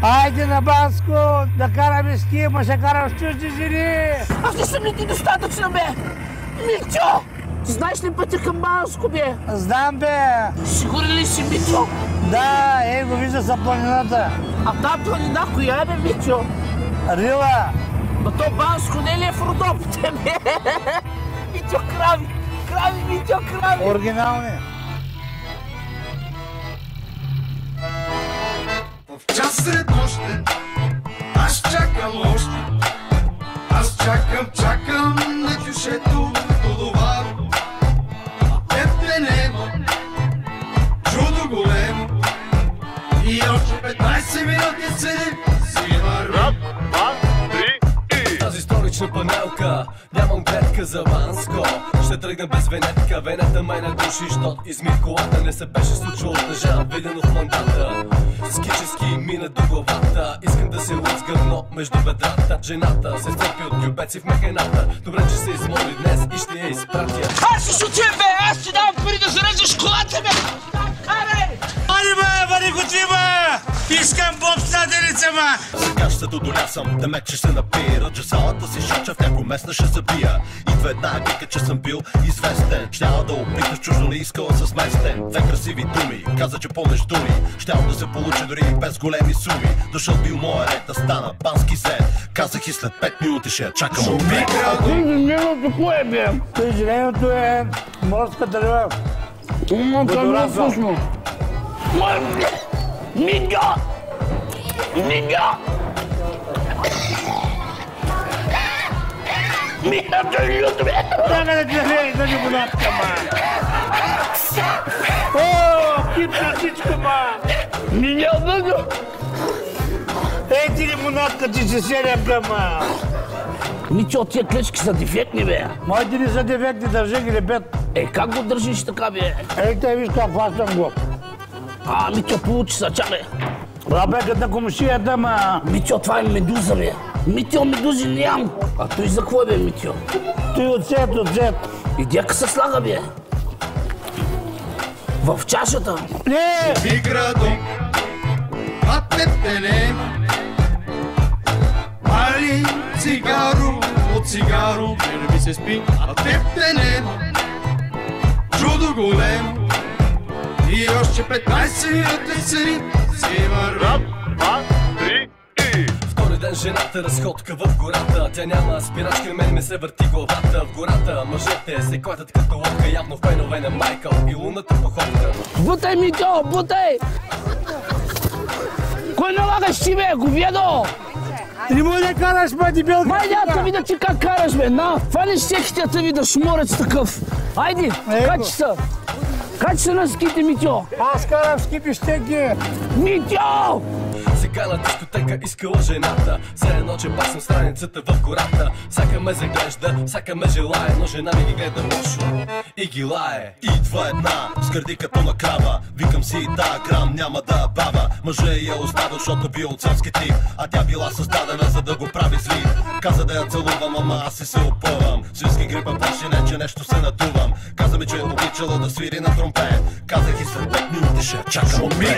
Айде на Банско, да караме ски, ма ще карам с чужди жени. Аз не съм ли ти достатъчно, бе? Митьо! Ти знаеш ли пътя към Банско, бе? Знам, бе. Сигурен ли си, Митьо? Да, го вижда са планината. А та планина коя е, бе, Митьо? Рила. Ма то Банско не ли е в Родопите, бе? Митьо, крави! Крави, Митьо, крави! Оригинални. В час сред нощен аз чакам още. Аз чакам на кюшето до доваро. А теб те нема, чудо големо. И още 15 минути седим си вървам. Тази столична панелка, нямам гледка за Банско. Ще тръгна без венетка, венета май не души, щот изми колата. Не се беше случвало държа, видено в мандата. Скически мина до главата, искам да се лъцгърно между бедрата. Жената се стъпи от гюбеци в мехената. Добре, че се измоли днес и ще я изпратя. Аз ще шутим, бе! Аз ти давам пари да зареждаш колата, бе! Карай! Али, бе, бъди готви, бе! Искам бобстраденица, бе! Сега ще се додолясам, да мек ще се напира, че салата си шача в някой местна ще забия. Идва една вика, че съм бил известен. Щяла да опиташ чуждо, не искала с местен. Две красиви думи, каза, че помежду ни щял да се получи дори и без големи суми. Дошъл бил моя ред да стана бански зет. Казах и след 5 минути ще я чакам от мен. Съжалението кое, бе? Съжалението е морската рива. Това е вкусно. Митьо! Митьо! Митьо, е люто, бе! Чакай да ти хрени, да ни монатка, ма! О, кипна всичко, ма! Митьо! Ей, ти лимонадка, ти се селя, ма! Митьо, тия клечки са дефектни, бе! Моите не са дефектни, държи ги лепет. Как го държиш така, бе? Те виж как хващам го. Митьо, получи са, чакай! Рабекът на комшията, ма! Митьо, това е медуза, бе! Митьо, медузи нямам! А той за какво, бе, Митьо? Той отсет. И дяка се слага, бе! В чашата! Не! Ви градом, а теб те нема. Али цигаро от цигаро, не ми се спи, а теб те нема. Чудо големо. И още 15 минути си вървам. Втори ден жената разходка в гората. Тя няма спирачка, мен ми се върти главата. В гората мъжете се клатят като лодка, явно в фенове на Майкъл и лунната походка. Бутай, Митьо, бутай! Кой налагаш ти, бе, говедо? Не може да караш, ма, дебелка! Майде, да видя ти как караш, бе, на! Фаниш стехите, да видя шморец такъв! Айде, качи се! Качи се на ските, Митьо! Аз карам ски пищеки! Митьо! Сега на дискотека искала жената. Все едно, че пасна страницата в гората. Всяка ме заглежда, всяка ме желае, но жена ми ги гледа лошо и ги лае. Идва една, скърди като на крава. Викам си, да, грам няма да баба. Мъжа я оставил, защото бил от селски тип, а тя била създадена, за да го прави зли. Каза да я целувам, ама аз си се опъвам. Свински грипа плаши, не, че нещо се надувам. Каза ми, че е обичала да свири на тромпет. Казах и след 5 минути ще чакам от мен.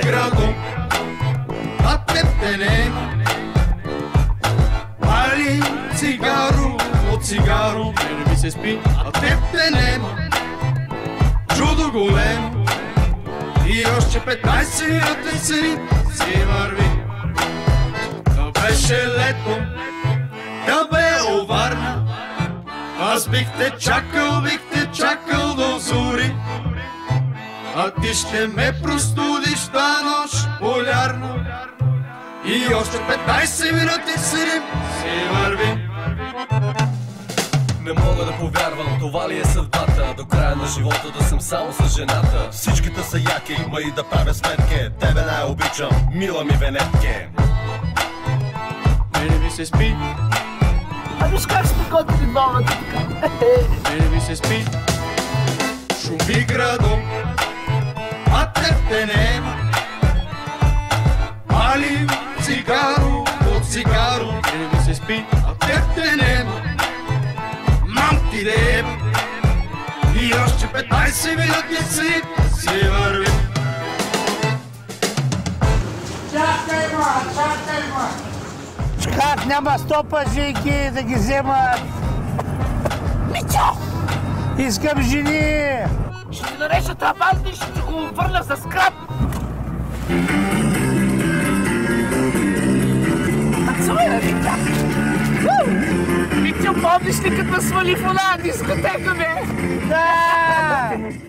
А теб те нема. Али цигаро от цигаро, не ми се спи, а теб те нема. Чудо големо. И още 15 минути си върви. Да беше лето, да бе оварна. Аз бих те чакал до зори. А ти ще ме простудиш та нощ полярна. И още 15 минути си върви. Не мога да повярвам, това ли е съдбата? До края на живота да съм само с жената. Всичките са яки, ма и да правя сметке. Тебе най-обичам, мила ми венетке. Мене ми се спи. Виж как сте готини двамата така. Мене ми се спи. Шуми градом, а теб те нема. Али цигаро от цигаро, мене ми се спи, а теб те нема. Мам ти деба. И още 15 минути си върви. Чакай, ма, чакай! Как няма 100 пъжинки да ги вземат? Мичо! Искам жени! Ще ти нареша таванта и ще ти го върна за скрап! Танцуя, Витя! Витя, помниш ли като свали в она дискотека, бе? Да!